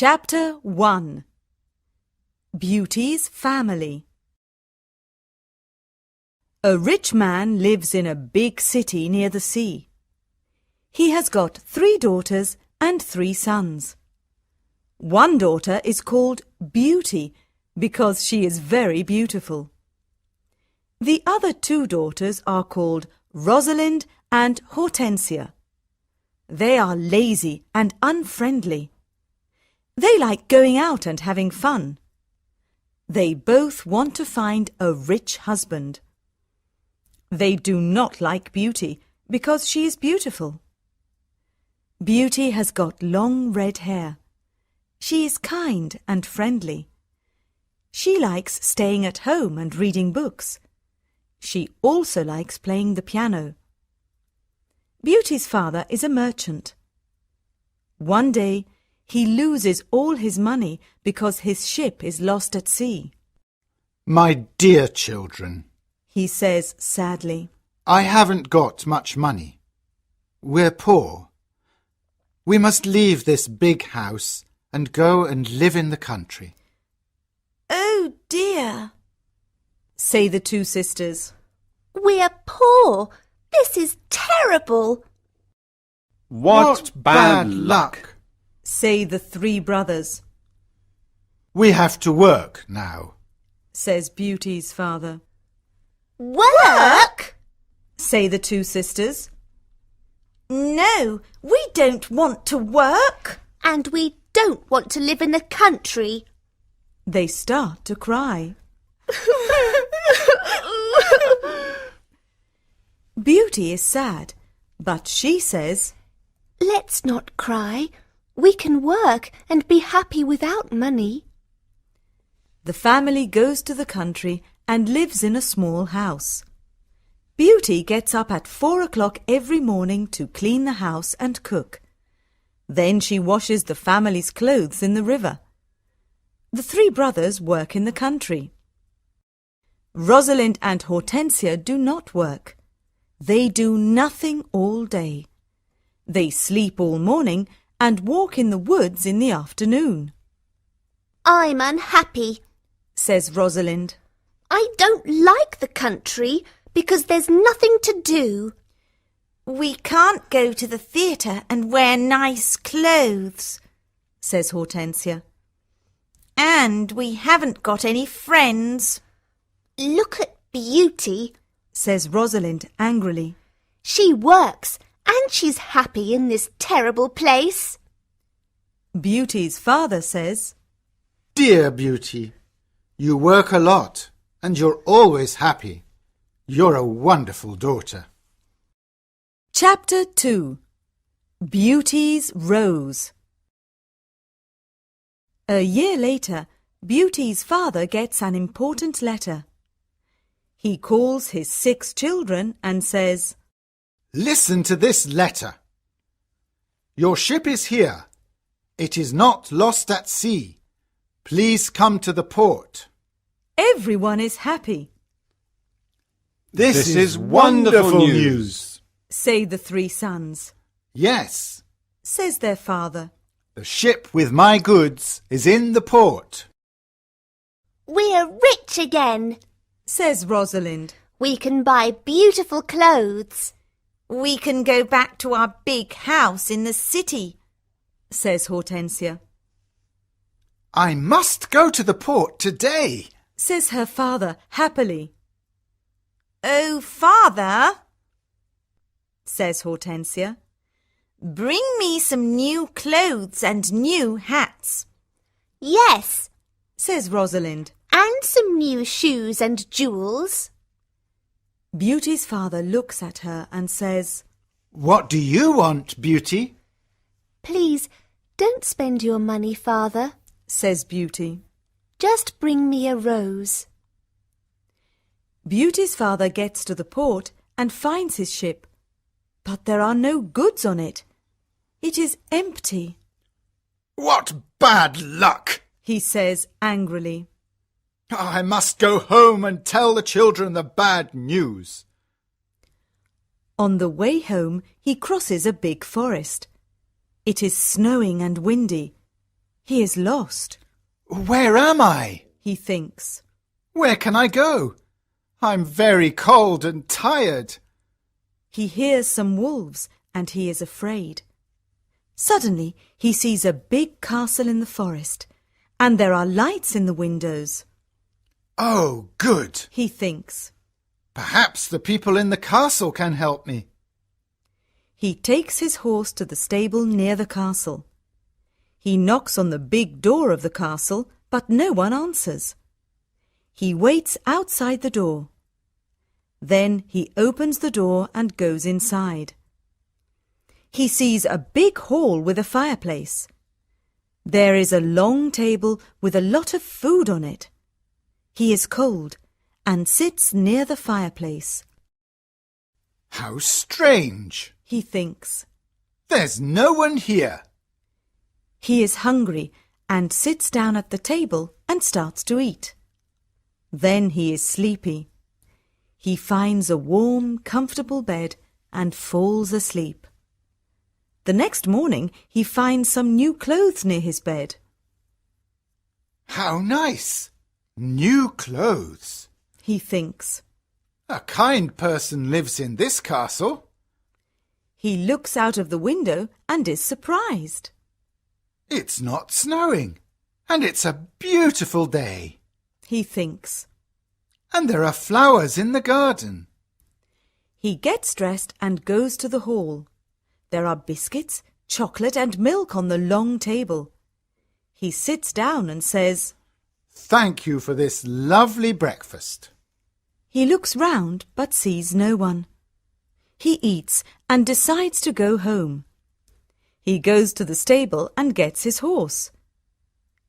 Chapter 1 Beauty's Family. A rich man lives in a big city near the sea. He has got 3 daughters and 3 sons. One daughter is called Beauty because she is very beautiful. The other 2 daughters are called Rosalind and Hortensia. They are lazy and unfriendly. They like going out and having fun. They both want to find a rich husband. They do not like Beauty because she is beautiful. Beauty has got long red hair. She is kind and friendly. She likes staying at home and reading books. She also likes playing the piano. Beauty's father is a merchant. One day, he loses all his money because his ship is lost at sea. My dear children, He says sadly, I haven't got much money. We're poor. We must leave this big house and go and live in the country. Oh dear, say the 2 sisters. we're poor. This is terrible. What bad luck! Say the 3 brothers, We have to work now. says Beauty's father. Work? Say the 2 sisters. No, we don't want to work. And we don't want to live in the country. They start to cry. Beauty is sad, but she says, Let's not cry. We can work and be happy without money. The family goes to the country and lives in a small house. Beauty gets up at 4 o'clock every morning to clean the house and cook. Then she washes the family's clothes in the river. The 3 brothers work in the country. Rosalind and Hortensia do not work. They do nothing all day. They sleep all morning and walk in the woods in the afternoon. I'm unhappy. Says Rosalind. I don't like the country because there's nothing to do. We can't go to the theatre and wear nice clothes, says Hortensia. And we haven't got any friends. Look at Beauty, says Rosalind angrily. She works and she's happy in this terrible place. Beauty's father says, Dear Beauty, you work a lot and you're always happy. You're a wonderful daughter. Chapter 2 Beauty's Rose. A year later, Beauty's father gets an important letter. He calls his 6 children and says, Listen to this letter. Your ship is here. It is not lost at sea. Please come to the port. Everyone is happy, This is wonderful news. say the 3 sons. Yes, Says their father. the ship with my goods is in the port. We're rich again. Says Rosalind. We can buy beautiful clothes. We can go back to our big house in the city, Says Hortensia. I must go to the port today. Says her father happily. Oh, Father, Says Hortensia. bring me some new clothes and new hats. Yes, Says Rosalind. and some new shoes and jewels. Beauty's father looks at her and says, What do you want, Beauty? Please, don't spend your money, Father. Says Beauty. Just bring me a rose. Beauty's father gets to the port and finds his ship, but there are no goods on it. It is empty, What bad luck! he says angrily. I must go home and tell the children the bad news. On the way home, he crosses a big forest. It is snowing and windy. He is lost. Where am I? He thinks. Where can I go? I'm very cold and tired. He hears some wolves and he is afraid. Suddenly he sees a big castle in the forest and there are lights in the windows. Oh, good. He thinks. Perhaps the people in the castle can help me. He takes his horse to the stable near the castle. He knocks on the big door of the castle, but no one answers. He waits outside the door. Then he opens the door and goes inside. He sees a big hall with a fireplace. There is a long table with a lot of food on it. He is cold and sits near the fireplace. How strange, He thinks. There's no one here. He is hungry and sits down at the table and starts to eat. Then he is sleepy. He finds a warm, comfortable bed and falls asleep. The next morning he finds some new clothes near his bed. How nice. New clothes. He thinks. A kind person lives in this castle. He looks out of the window and is surprised. It's not snowing, and it's a beautiful day. He thinks. And there are flowers in the garden. He gets dressed and goes to the hall. There are biscuits, chocolate and milk on the long table. He sits down and says, Thank you for this lovely breakfast. He looks round but sees no one. He eats and decides to go home. He goes to the stable and gets his horse.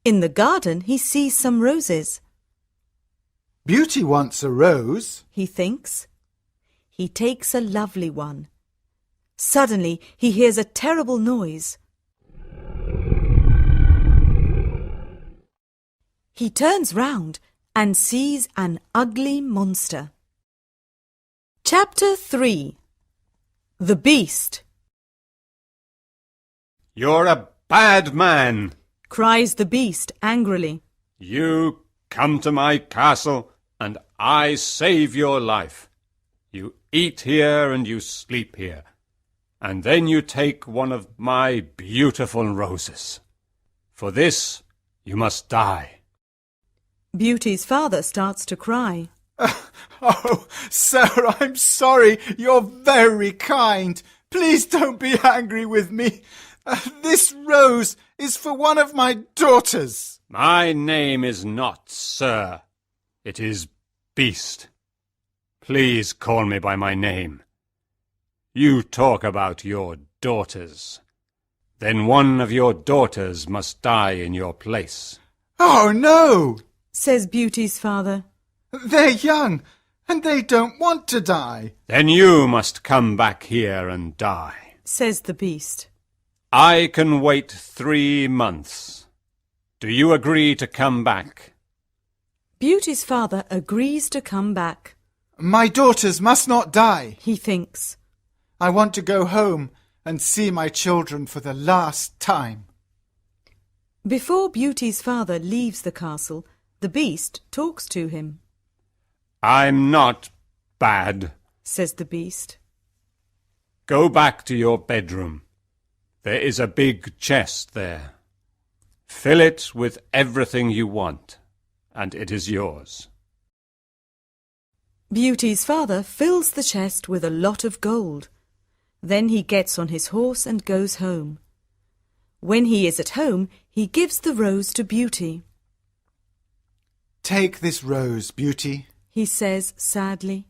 In the garden he sees some roses. Beauty wants a rose. He thinks. He takes a lovely one. Suddenly he hears a terrible noise. He turns round and sees an ugly monster. Chapter 3. The Beast. You're a bad man, Cries the beast angrily. You come to my castle and I save your life. You eat here and you sleep here, and then you take one of my beautiful roses. For this you must die. Beauty's father starts to cry. Oh, sir, I'm sorry. You're very kind. Please don't be angry with me. This rose is for one of my daughters. My name is not Sir. It is Beast. Please call me by my name. You talk about your daughters. Then one of your daughters must die in your place. Oh, no, Says Beauty's father. they're young and they don't want to die. Then you must come back here and die. Says the beast. I can wait 3 months. Do you agree to come back? Beauty's father agrees to come back. My daughters must not die. He thinks. I want to go home and see my children for the last time. Before Beauty's father leaves the castle, the beast talks to him. I'm not bad. Says the beast. Go back to your bedroom. There is a big chest there. Fill it with everything you want, and it is yours. Beauty's father fills the chest with a lot of gold. Then he gets on his horse and goes home. When he is at home, he gives the rose to Beauty. Take this rose, Beauty. He says sadly.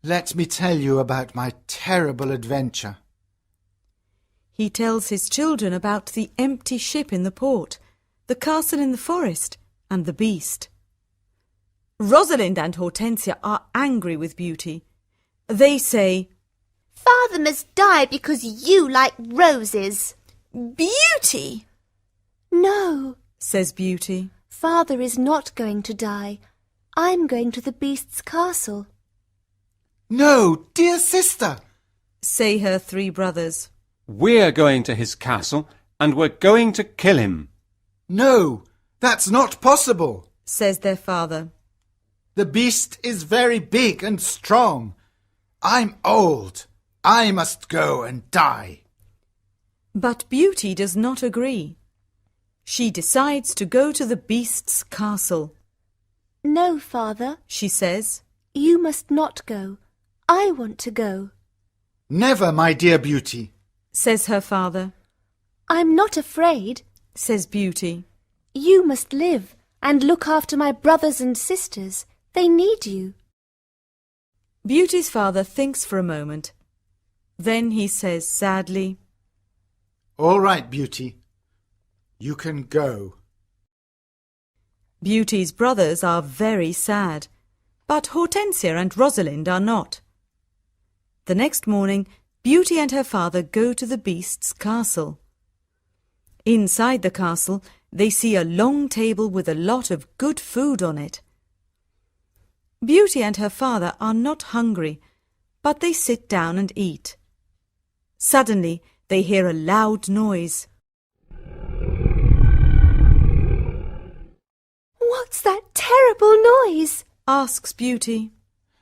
Let me tell you about my terrible adventure. He tells his children about the empty ship in the port, the castle in the forest, and the beast. Rosalind and Hortensia are angry with Beauty. They say, Father must die because you like roses. Beauty! No, Says Beauty. Father is not going to die. I'm going to the beast's castle. No, dear sister. Say her 3 brothers. We're going to his castle, and we're going to kill him. No, that's not possible, says their father. The beast is very big and strong. I'm old. I must go and die. But Beauty does not agree. She decides to go to the beast's castle. No, father, She says, you must not go. I want to go. Never, my dear Beauty. says her father, I'm not afraid. says Beauty. You must live and look after my brothers and sisters. They need you. Beauty's father thinks for a moment. Then he says sadly, All right, Beauty. You can go. Beauty's brothers are very sad, but Hortensia and Rosalind are not. The next morning, Beauty and her father go to the beast's castle. Inside the castle, they see a long table with a lot of good food on it. Beauty and her father are not hungry, but they sit down and eat. Suddenly, they hear a loud noise. What's that terrible noise? Asks Beauty,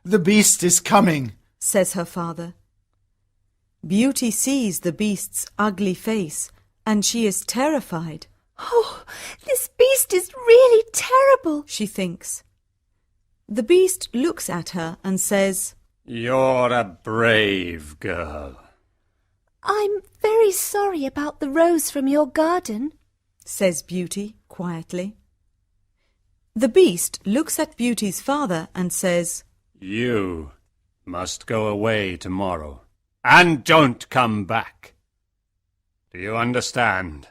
The beast is coming. says her father. Beauty sees the beast's ugly face, and she is terrified. Oh, this beast is really terrible. She thinks. The beast looks at her and says, You're a brave girl. I'm very sorry about the rose from your garden. says Beauty quietly. The beast looks at Beauty's father and says, You must go away tomorrow, and don't come back. Do you understand?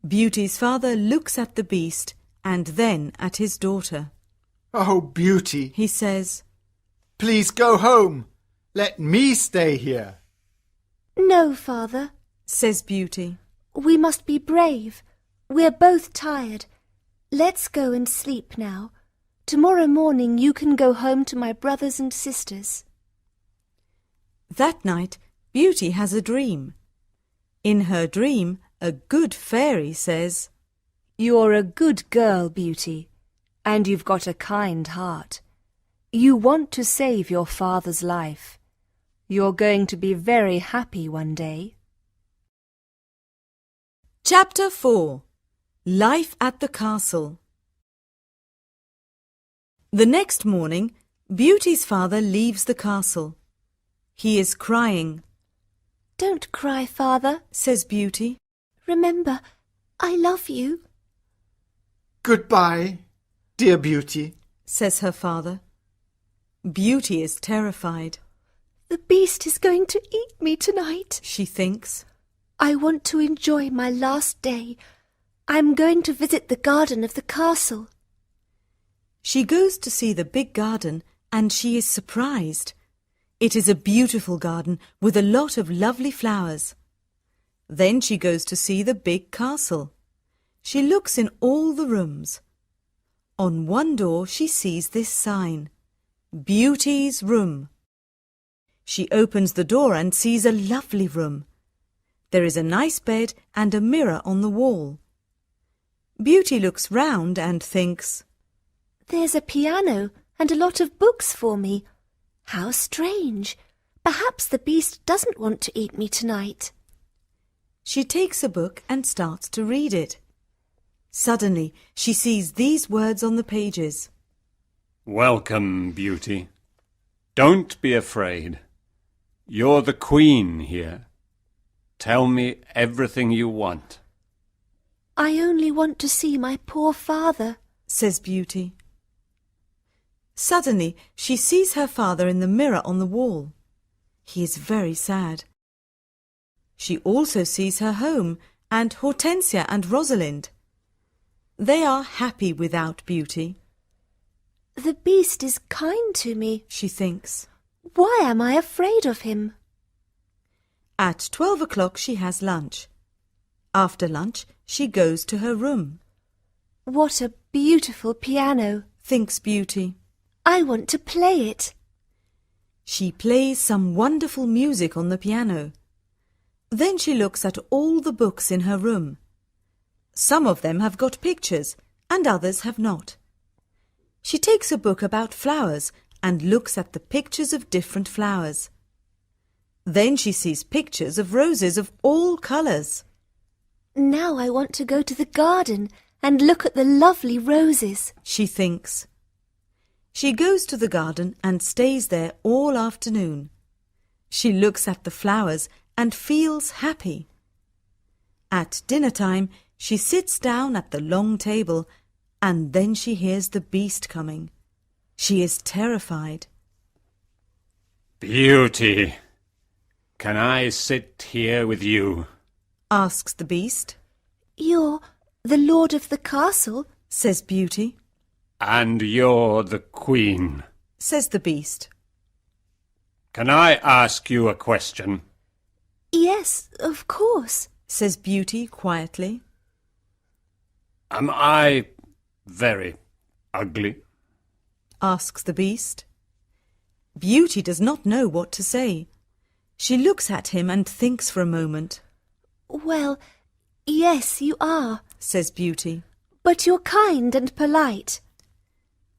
Beauty's father looks at the beast and then at his daughter. Oh, Beauty, He says, please go home. Let me stay here. No, father. says Beauty. We must be brave. We're both tired. Let's go and sleep now. Tomorrow morning you can go home to my brothers and sisters. That night, Beauty has a dream. In her dream, a good fairy says, You're a good girl, Beauty, and you've got a kind heart. You want to save your father's life. You're going to be very happy one day. Chapter 4. Life at the Castle. The next morning, Beauty's father leaves the castle. He is crying. Don't cry, father. Says Beauty. Remember, I love you. Goodbye, dear Beauty. Says her father. Beauty is terrified. The beast is going to eat me tonight. She thinks. I want to enjoy my last day. I'm going to visit the garden of the castle. She goes to see the big garden and she is surprised. It is a beautiful garden with a lot of lovely flowers. Then she goes to see the big castle. She looks in all the rooms. On one door she sees this sign, Beauty's Room. She opens the door and sees a lovely room. There is a nice bed and a mirror on the wall. Beauty looks round and thinks, There's a piano and a lot of books for me. How strange. Perhaps the beast doesn't want to eat me tonight. She takes a book and starts to read it. Suddenly, she sees these words on the pages. Welcome, Beauty. Don't be afraid. You're the queen here. Tell me everything you want. I only want to see my poor father. Says Beauty. Suddenly, she sees her father in the mirror on the wall. He is very sad. She also sees her home and Hortensia and Rosalind. They are happy without Beauty. The beast is kind to me. She thinks. Why am I afraid of him? At 12 o'clock she has lunch. After lunch, she goes to her room. What a beautiful piano, Thinks Beauty. I want to play it. She plays some wonderful music on the piano. Then she looks at all the books in her room. Some of them have got pictures and others have not. She takes a book about flowers and looks at the pictures of different flowers. Then she sees pictures of roses of all colours. Now I want to go to the garden and look at the lovely roses, she thinks. She goes to the garden and stays there all afternoon. She looks at the flowers and feels happy. At dinner time, she sits down at the long table and then she hears the beast coming. She is terrified. Beauty, can I sit here with you? Asks the beast. You're the lord of the castle, Says Beauty. And you're the queen. Says the beast. Can I ask you a question? Yes, of course. Says Beauty quietly. Am I very ugly? Asks the beast. Beauty does not know what to say. She looks at him and thinks for a moment. Well, yes, you are, Says Beauty. but you're kind and polite.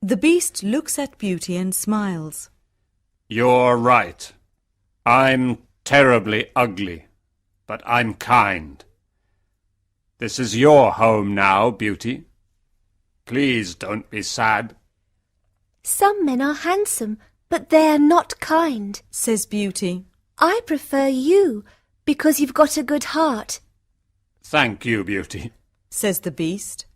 The beast looks at Beauty and smiles. You're right. I'm terribly ugly, but I'm kind. This is your home now, Beauty. Please don't be sad. Some men are handsome, but they're not kind. Says Beauty. I prefer you because you've got a good heart. Thank you, Beauty. Says the beast.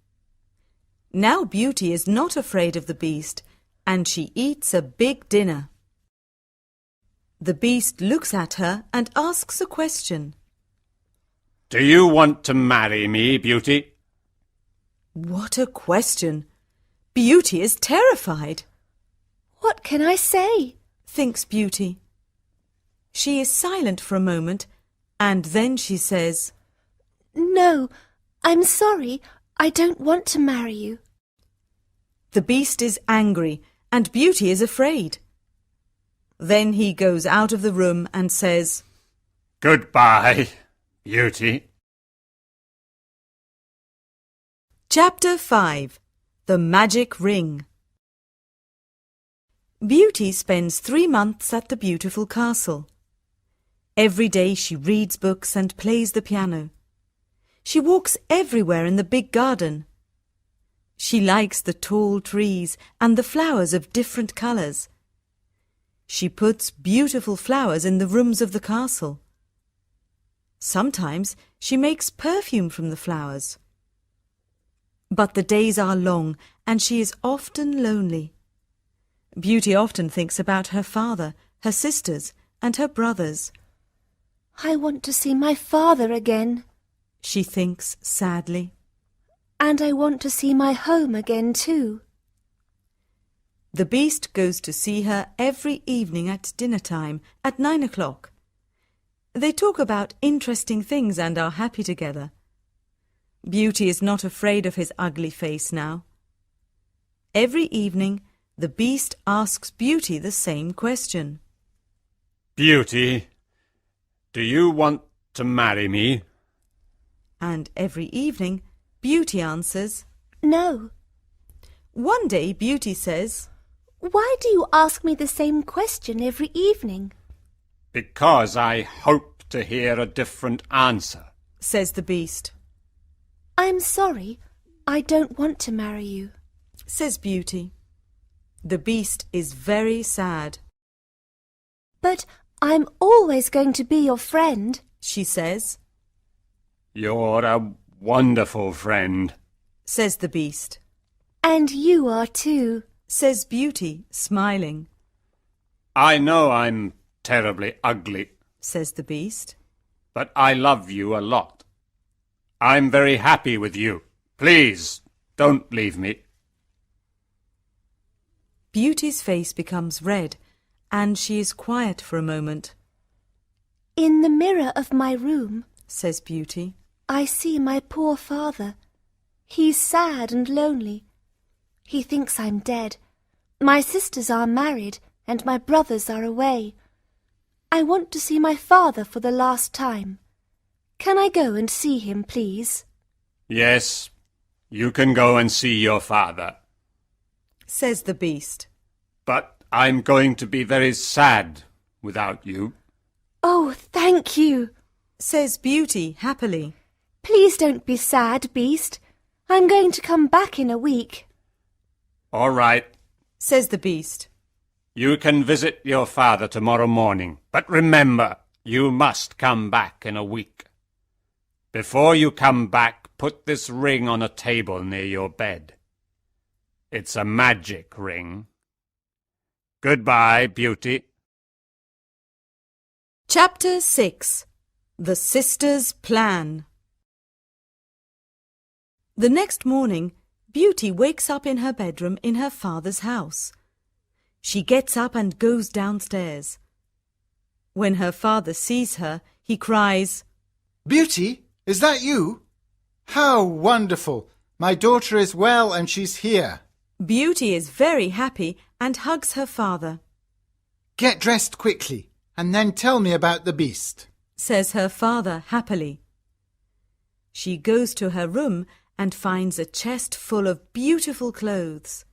Now Beauty is not afraid of the beast, and she eats a big dinner. The beast looks at her and asks a question. Do you want to marry me, Beauty? What a question! Beauty is terrified, What can I say? thinks Beauty. She is silent for a moment, and then she says, No, I'm sorry. I don't want to marry you. The beast is angry, and Beauty is afraid. Then he goes out of the room and says, Goodbye, Beauty. Chapter 5. The Magic Ring. Beauty spends 3 months at the beautiful castle. Every day she reads books and plays the piano. She walks everywhere in the big garden. She likes the tall trees and the flowers of different colours. She puts beautiful flowers in the rooms of the castle. Sometimes she makes perfume from the flowers. But the days are long and she is often lonely. Beauty often thinks about her father, her sisters, and her brothers. I want to see my father again. She thinks sadly. And I want to see my home again too. The beast goes to see her every evening at dinner time at 9 o'clock. They talk about interesting things and are happy together. Beauty is not afraid of his ugly face now. Every evening, the beast asks Beauty the same question. Beauty, do you want to marry me? And every evening, Beauty answers. No. One day, Beauty says, Why do you ask me the same question every evening? Because I hope to hear a different answer. says the beast. I'm sorry. I don't want to marry you. Says Beauty. The beast is very sad. But I'm always going to be your friend. She says. You're a wonderful friend. Says the beast. And you are too. Says Beauty, smiling. I know I'm terribly ugly, Says the beast. but I love you a lot. I'm very happy with you. Please, don't leave me. Beauty's face becomes red, and she is quiet for a moment. In the mirror of my room, Says Beauty. I see my poor father. He's sad and lonely. He thinks I'm dead. My sisters are married and my brothers are away. I want to see my father for the last time. Can I go and see him, please? Yes, you can go and see your father. Says the beast. But I'm going to be very sad without you. Oh, thank you. Says Beauty happily. Please don't be sad, Beast. I'm going to come back in a week. All right. Says the beast. You can visit your father tomorrow morning, but remember, you must come back in a week. Before you come back, put this ring on a table near your bed. It's a magic ring. Goodbye, Beauty. Chapter 6. The Sisters' Plan. The next morning, Beauty wakes up in her bedroom in her father's house. She gets up and goes downstairs. When her father sees her, he cries, Beauty, is that you? How wonderful! My daughter is well and she's here. Beauty is very happy and hugs her father. Get dressed quickly and then tell me about the beast. Says her father happily. She goes to her room and finds a chest full of beautiful clothes.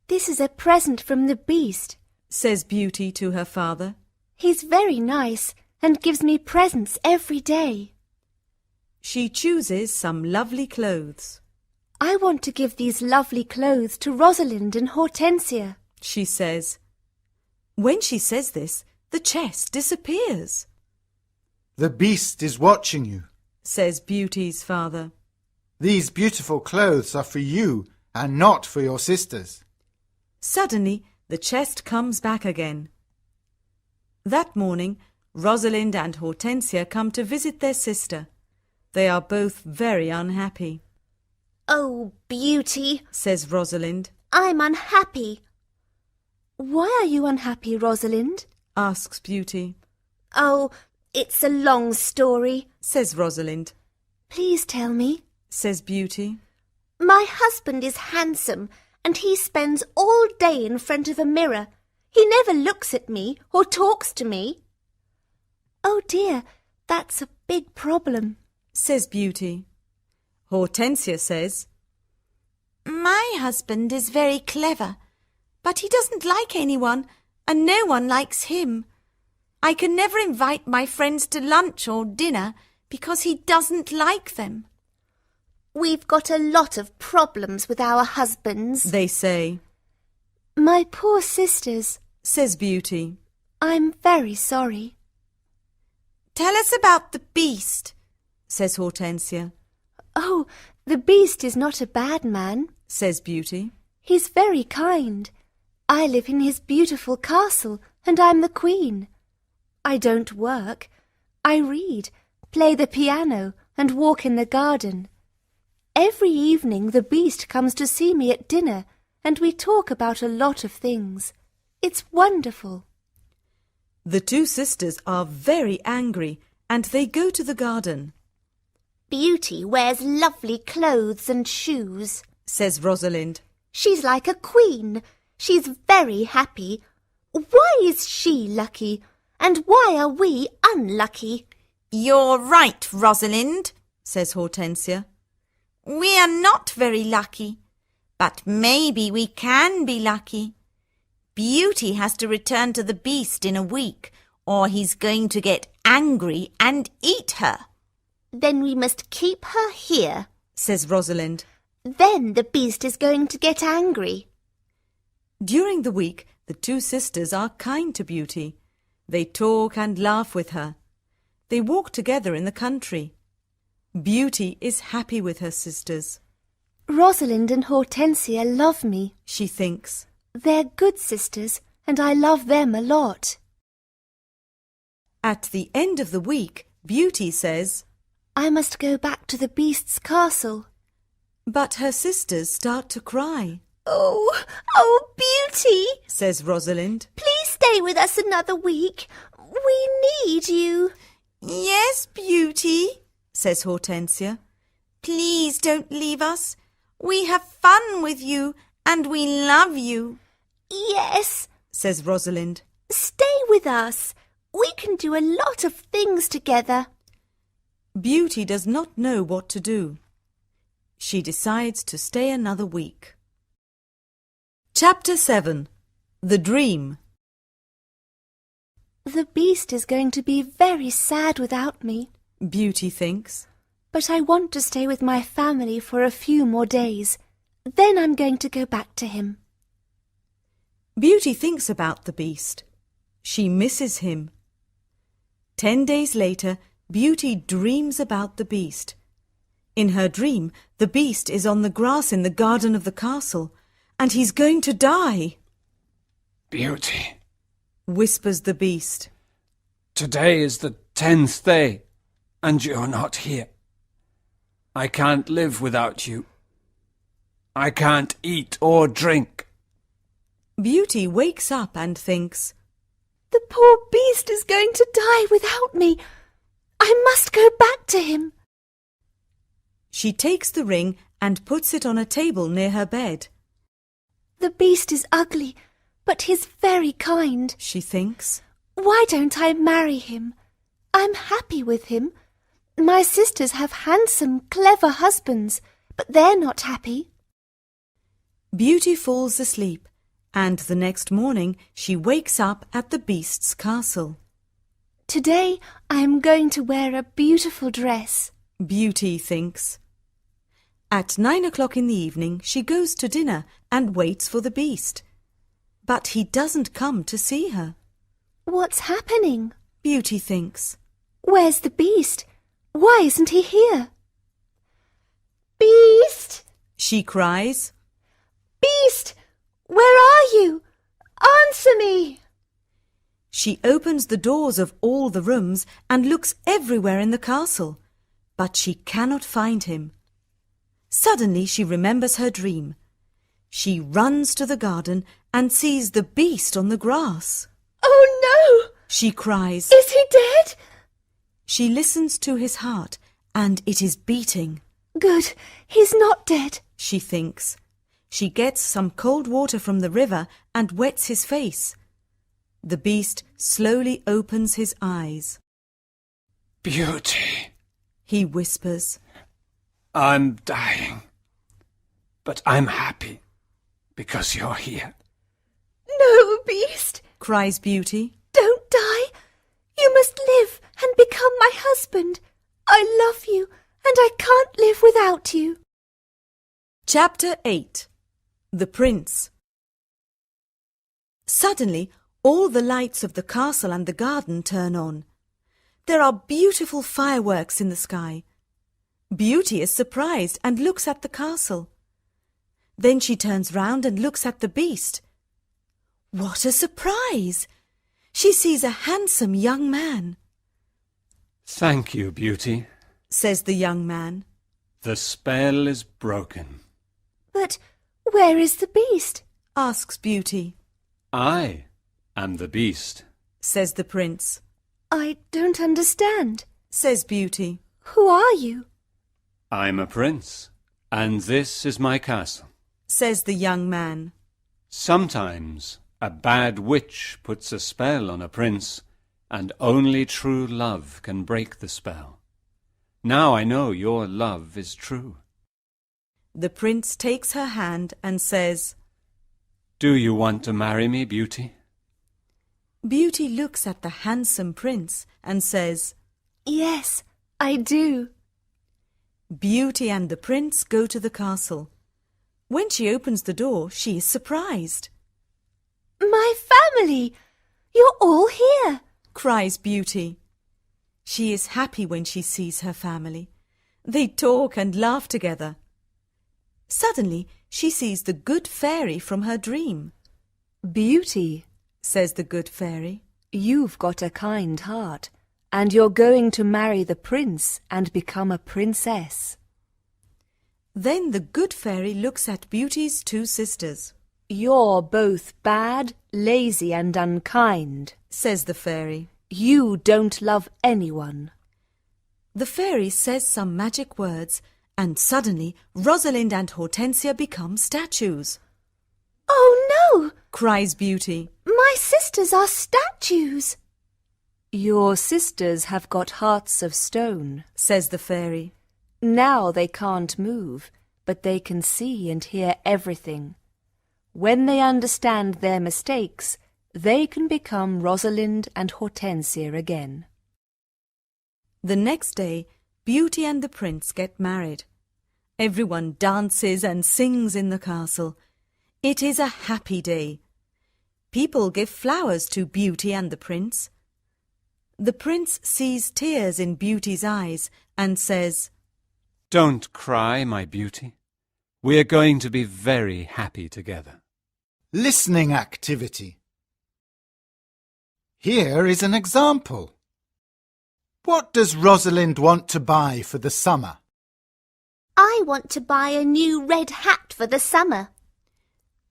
This is a present from the Beast. Says Beauty to her father. He's very nice and gives me presents every day. She chooses some lovely clothes. I want to give these lovely clothes to Rosalind and Hortensia, she says. When she says this, the chest disappears. The beast is watching you. Says Beauty's father. These beautiful clothes are for you and not for your sisters. Suddenly, the chest comes back again. That morning, Rosalind and Hortensia come to visit their sister. They are both very unhappy. Oh, Beauty, says Rosalind. I'm unhappy. Why are you unhappy, Rosalind? Asks Beauty. Oh, it's a long story, says Rosalind. Please tell me, says Beauty. My husband is handsome and he spends all day in front of a mirror. He never looks at me or talks to me. Oh dear, that's a big problem, says Beauty. Hortensia says, My husband is very clever, but he doesn't like anyone and no one likes him. I can never invite my friends to lunch or dinner because he doesn't like them. We've got a lot of problems with our husbands, they say. My poor sisters, says Beauty. I'm very sorry. Tell us about the beast, says Hortensia. Oh, the Beast is not a bad man, says Beauty. He's very kind. I live in his beautiful castle and I'm the queen. I don't work. I read, play the piano and walk in the garden. Every evening the Beast comes to see me at dinner and we talk about a lot of things. It's wonderful. The two sisters are very angry and they go to the garden. Beauty wears lovely clothes and shoes, says Rosalind. She's like a queen. She's very happy. Why is she lucky? And why are we unlucky? You're right, Rosalind, says Hortensia. We are not very lucky, but maybe we can be lucky. Beauty has to return to the Beast in a week, or he's going to get angry and eat her. Then we must keep her here, says Rosalind. Then the Beast is going to get angry. During the week, the two sisters are kind to Beauty. They talk and laugh with her. They walk together in the country. Beauty is happy with her sisters. Rosalind and Hortensia love me, she thinks. They're good sisters, and I love them a lot. At the end of the week, Beauty says, I must go back to the Beast's castle. But her sisters start to cry. Oh, Beauty, says Rosalind. Please stay with us another week. We need you. Yes, Beauty, says Hortensia. Please don't leave us. We have fun with you and we love you. Yes, says Rosalind. Stay with us. We can do a lot of things together. Beauty does not know what to do. She decides to stay another week. Chapter 7. The Dream. The beast is going to be very sad without me. Beauty thinks. But I want to stay with my family for a few more days. Then I'm going to go back to him. Beauty thinks about the beast. She misses him. 10 days later, Beauty dreams about the beast. In her dream, the beast is on the grass in the garden of the castle, and he's going to die. Beauty, Whispers the beast. today is the 10th day, and you're not here. I can't live without you. I can't eat or drink. Beauty wakes up and thinks, The poor beast is going to die without me. I must go back to him. She takes the ring and puts it on a table near her bed. The beast is ugly, but he's very kind. She thinks. Why don't I marry him? I'm happy with him. My sisters have handsome, clever husbands, but they're not happy. Beauty falls asleep, and the next morning she wakes up at the beast's castle. Today I am going to wear a beautiful dress. Beauty thinks. At 9 o'clock in the evening she goes to dinner and waits for the beast. But he doesn't come to see her. What's happening? Beauty thinks. Where's the beast? Why isn't he here? Beast! She cries. Beast! Where are you? Answer me! She opens the doors of all the rooms and looks everywhere in the castle, but she cannot find him. Suddenly she remembers her dream. She runs to the garden and sees the beast on the grass. Oh no! She cries. Is he dead? She listens to his heart, and it is beating. Good, he's not dead. She thinks. She gets some cold water from the river and wets his face. The beast slowly opens his eyes. Beauty, He whispers. I'm dying, but I'm happy because you're here. No, Beast, Cries Beauty. don't die. You must live and become my husband. I love you and I can't live without you. Chapter 8. The Prince. Suddenly, all the lights of the castle and the garden turn on. There are beautiful fireworks in the sky. Beauty is surprised and looks at the castle. Then she turns round and looks at the beast. What a surprise! She sees a handsome young man. Thank you, Beauty. Says the young man. The spell is broken. But where is the beast? Asks Beauty. I am the beast. Says the prince. I don't understand. Says Beauty. Who are you? I'm a prince, and this is my castle. Says the young man. Sometimes a bad witch puts a spell on a prince, and only true love can break the spell. Now I know your love is true. The prince takes her hand and says, Do you want to marry me, Beauty? Beauty looks at the handsome prince and says, Yes, I do. Beauty and the prince go to the castle. When she opens the door, she is surprised. My family! You're all here. Cries Beauty. She is happy when she sees her family. They talk and laugh together. Suddenly, she sees the good fairy from her dream. Beauty, Says the good fairy. you've got a kind heart, and you're going to marry the prince and become a princess. Then the good fairy looks at Beauty's two sisters. You're both bad, lazy and unkind. Says the fairy. You don't love anyone. The fairy says some magic words, and suddenly Rosalind and Hortensia become statues. Oh no! Cries Beauty. My sisters are statues. Your sisters have got hearts of stone. Says the fairy. Now they can't move but they can see and hear everything. When they understand their mistakes, they can become Rosalind and Hortensia again. The next day, Beauty and the Prince get married. Everyone dances and sings in the castle. It is a happy day. People give flowers to Beauty and the Prince. The Prince sees tears in Beauty's eyes and says, Don't cry, my beauty. We're going to be very happy together. Listening activity. Here is an example. What does Rosalind want to buy for the summer? I want to buy a new red hat for the summer.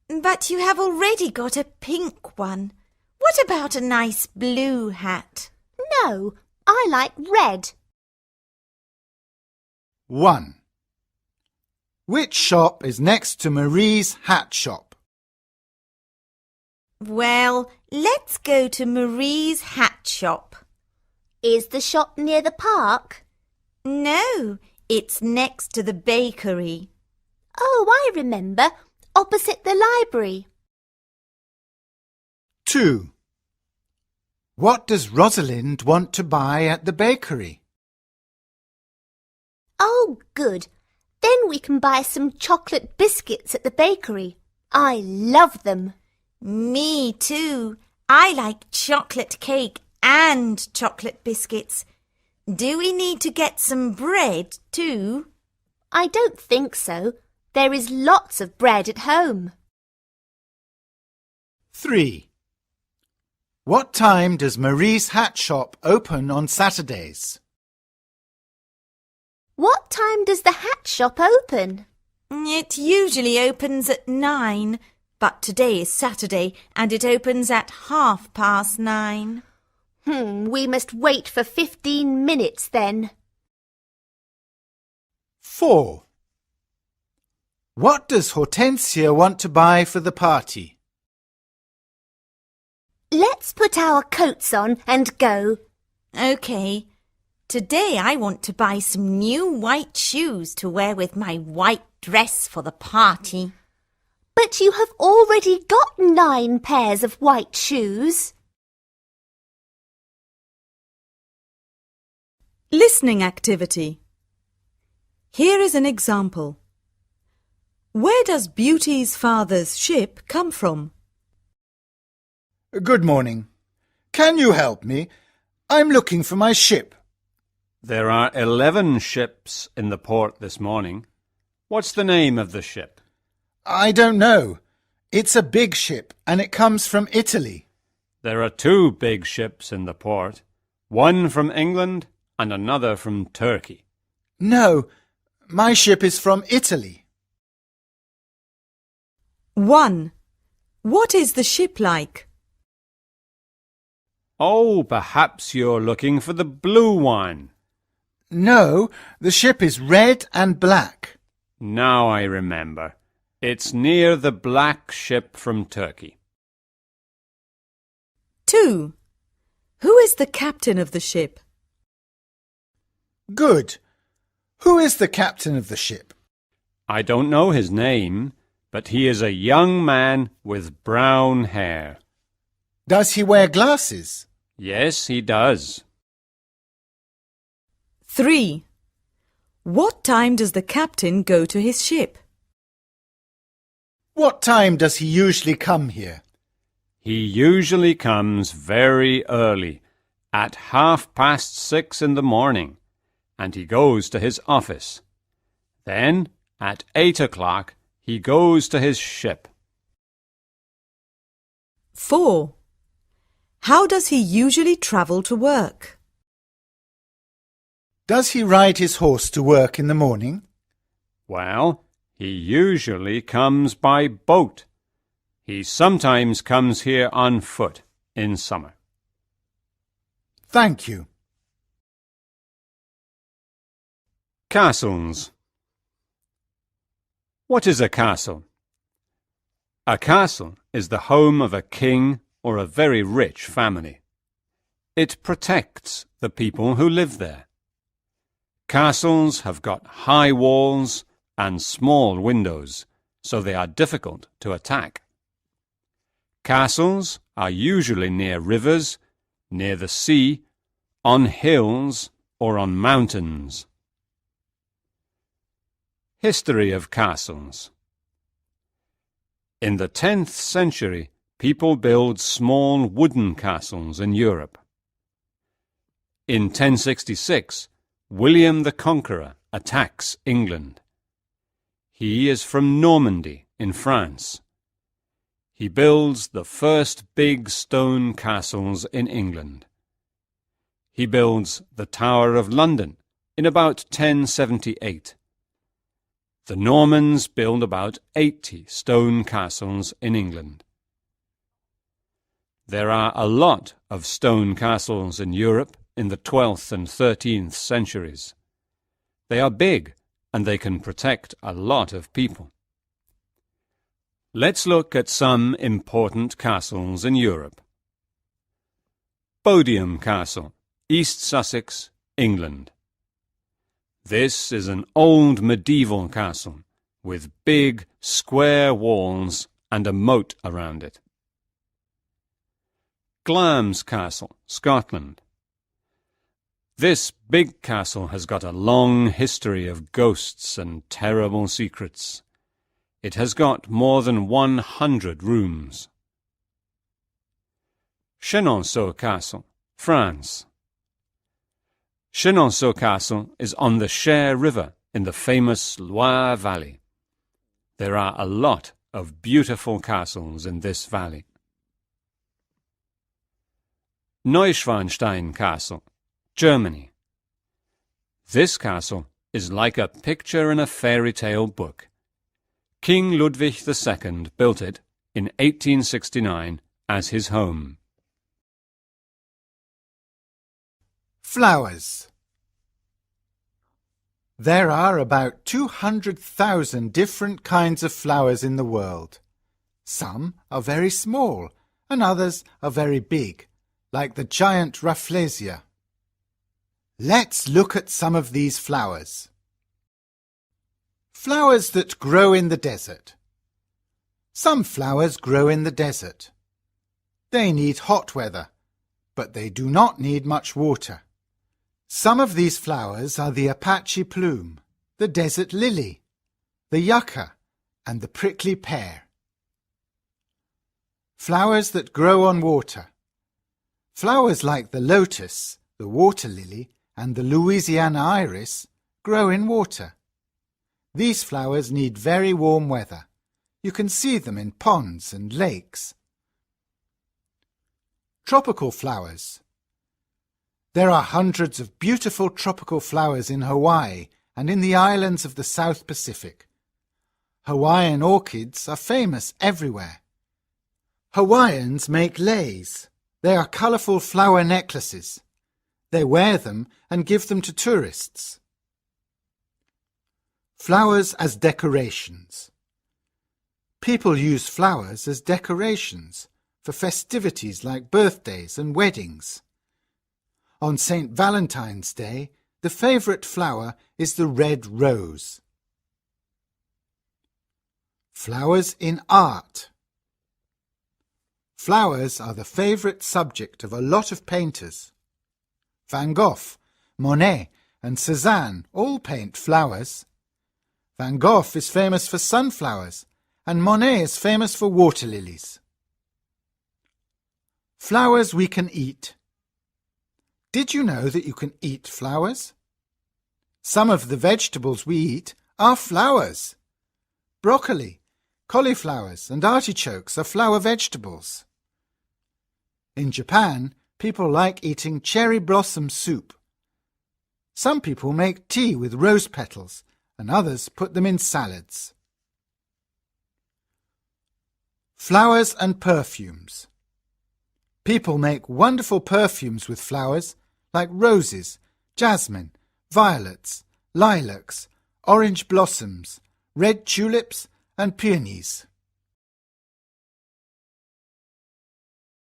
But you have already got a pink one. What about a nice blue hat? No, I like red. 1. Which shop is next to Marie's hat shop? Well, let's go to Marie's hat shop. Is the shop near the park? No, it's next to the bakery. Oh, I remember. Opposite the library. 2. What does Rosalind want to buy at the bakery? Oh, good. Then we can buy some chocolate biscuits at the bakery. I love them. Me too. I like chocolate cake and chocolate biscuits. Do we need to get some bread too? I don't think so. There is lots of bread at home. 3. What time does Marie's hat shop open on Saturdays? What time does the hat shop open? It usually opens at 9, but today is Saturday and it opens at 9:30. We must wait for 15 minutes then. 4. What does Hortensia want to buy for the party? Let's put our coats on and go. OK. Today I want to buy some new white shoes to wear with my white dress for the party. But you have already got 9 pairs of white shoes. Listening activity. Here is an example. Where does Beauty's father's ship come from? Good morning. Can you help me? I'm looking for my ship. There are 11 ships in the port this morning. What's the name of the ship? I don't know. It's a big ship and it comes from Italy. There are 2 big ships in the port, one from England and another from Turkey. No, my ship is from Italy. 1. What is the ship like? Oh, perhaps you're looking for the blue one. No, the ship is red and black. Now I remember. It's near the black ship from Turkey. 2. Who is the captain of the ship? Good. Who is the captain of the ship? I don't know his name, but he is a young man with brown hair. Does he wear glasses? Yes, he does. 3. What time does the captain go to his ship? What time does he usually come here? He usually comes very early, at 6:30 in the morning, and he goes to his office. Then, at 8 o'clock, he goes to his ship. 4. How does he usually travel to work? Does he ride his horse to work in the morning? Well, he usually comes by boat. He sometimes comes here on foot in summer. Thank you. Castles. What is a castle? A castle is the home of a king or a very rich family. It protects the people who live there. Castles have got high walls and small windows, so they are difficult to attack. Castles are usually near rivers, near the sea, on hills, or on mountains. History of castles. In the 10th century, people built small wooden castles in Europe. In 1066, William the Conqueror attacks England. He is from Normandy in France. He builds the first big stone castles in England. He builds the Tower of London in about 1078. The Normans build about 80 stone castles in England. There are a lot of stone castles in Europe in the 12th and 13th centuries. They are big and they can protect a lot of people. Let's look at some important castles in Europe. Bodiam Castle, East Sussex, England. This is an old medieval castle with big square walls and a moat around it. Glamis Castle, Scotland. This big castle has got a long history of ghosts and terrible secrets. It has got more than 100 rooms. Chenonceau Castle, France. Chenonceau Castle is on the Cher River in the famous Loire Valley. There are a lot of beautiful castles in this valley. Neuschwanstein Castle, Germany. This castle is like a picture in a fairy tale book. King Ludwig II built it in 1869 as his home. Flowers. There are about 200,000 different kinds of flowers in the world. Some are very small and others are very big, like the giant Rafflesia. Let's look at some of these flowers. Flowers that grow in the desert. Some flowers grow in the desert. They need hot weather, but they do not need much water. Some of these flowers are the Apache plume, the desert lily, the yucca, and the prickly pear. Flowers that grow on water. Flowers like the lotus, the water lily, and the Louisiana iris grow in water. These flowers need very warm weather. You can see them in ponds and lakes. Tropical flowers. There are hundreds of beautiful tropical flowers in Hawaii and in the islands of the South Pacific. Hawaiian orchids are famous everywhere. Hawaiians make leis. They are colourful flower necklaces. They wear them and give them to tourists. Flowers as decorations. People use flowers as decorations for festivities like birthdays and weddings. On St. Valentine's Day, the favourite flower is the red rose. Flowers in art. Flowers are the favourite subject of a lot of painters. Van Gogh, Monet and Cézanne all paint flowers. Van Gogh is famous for sunflowers and Monet is famous for water lilies. Flowers we can eat. Did you know that you can eat flowers? Some of the vegetables we eat are flowers. Broccoli, cauliflowers and artichokes are flower vegetables. In Japan, people like eating cherry blossom soup. Some people make tea with rose petals and others put them in salads. Flowers and perfumes. People make wonderful perfumes with flowers like roses, jasmine, violets, lilacs, orange blossoms, red tulips and peonies.